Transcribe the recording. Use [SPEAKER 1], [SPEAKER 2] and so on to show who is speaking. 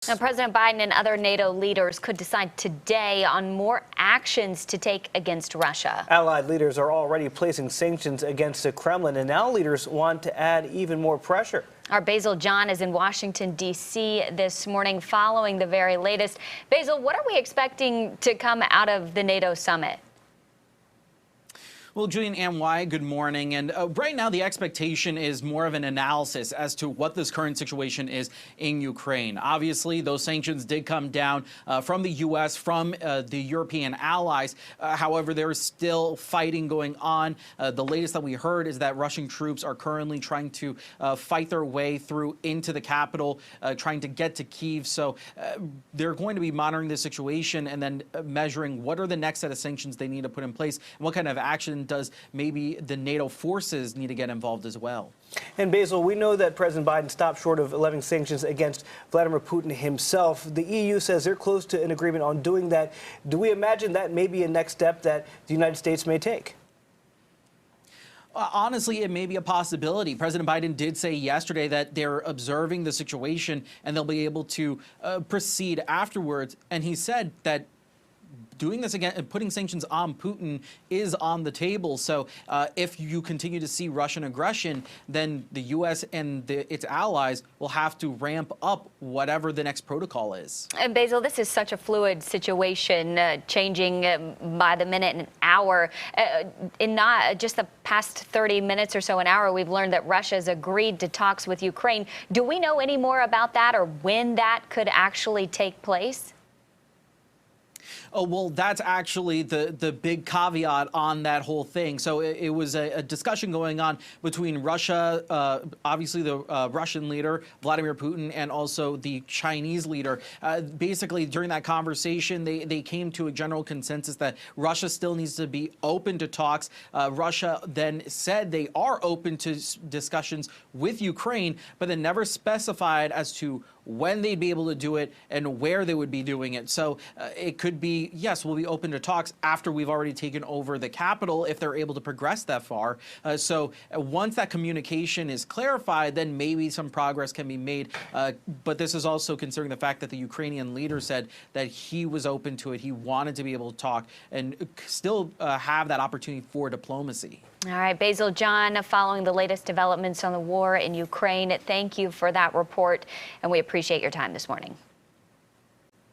[SPEAKER 1] Now, President Biden and other NATO leaders could decide today on more actions to take against Russia.
[SPEAKER 2] Allied leaders are already placing sanctions against the Kremlin, and now leaders want to add even more pressure.
[SPEAKER 1] Our Basil John is in Washington, D.C. this morning following the very latest. Basil, what are we expecting to come out of the NATO summit?
[SPEAKER 3] Well, Julian and Why, good morning. And right now, the expectation is more of an analysis as to what this current situation is in Ukraine. Obviously, those sanctions did come down from the U.S., from the European allies. However, there is still fighting going on. The latest that we heard is that Russian troops are currently trying to fight their way through into the capital, trying to get to Kyiv. So they're going to be monitoring the situation and then measuring what are the next set of sanctions they need to put in place and what kind of action does maybe the NATO forces need to get involved as well.
[SPEAKER 2] And Basil, we know that President Biden stopped short of levying sanctions against Vladimir Putin himself. The EU says they're close to an agreement on doing that. Do we imagine that may be a next step that the United States may take?
[SPEAKER 3] Honestly, it may be a possibility. President Biden did say yesterday that they're observing the situation and they'll be able to proceed afterwards. And he said that doing this again and putting sanctions on Putin is on the table. So if you continue to see Russian aggression, then the U.S. and its allies will have to ramp up whatever the next protocol is.
[SPEAKER 1] And Basil, this is such a fluid situation, changing by the minute and hour. In not just the past 30 minutes or so, an hour, we've learned that Russia has agreed to talks with Ukraine. Do we know any more about that or when that could actually take place?
[SPEAKER 3] Oh, well, that's actually the big caveat on that whole thing. So it was a discussion going on between Russia, obviously the Russian leader, Vladimir Putin, and also the Chinese leader. Basically, during that conversation, they came to a general consensus that Russia still needs to be open to talks. Russia then said they are open to discussions with Ukraine, but then never specified as to when they'd be able to do it and where they would be doing it. So it could be, yes, we'll be open to talks after we've already taken over the capital if they're able to progress that far. So once that communication is clarified, then maybe some progress can be made. But this is also considering the fact that the Ukrainian leader said that he was open to it. He wanted to be able to talk and still have that opportunity for diplomacy.
[SPEAKER 1] All right, Basil John, following the latest developments on the war in Ukraine, thank you for that report, and we appreciate your time this morning.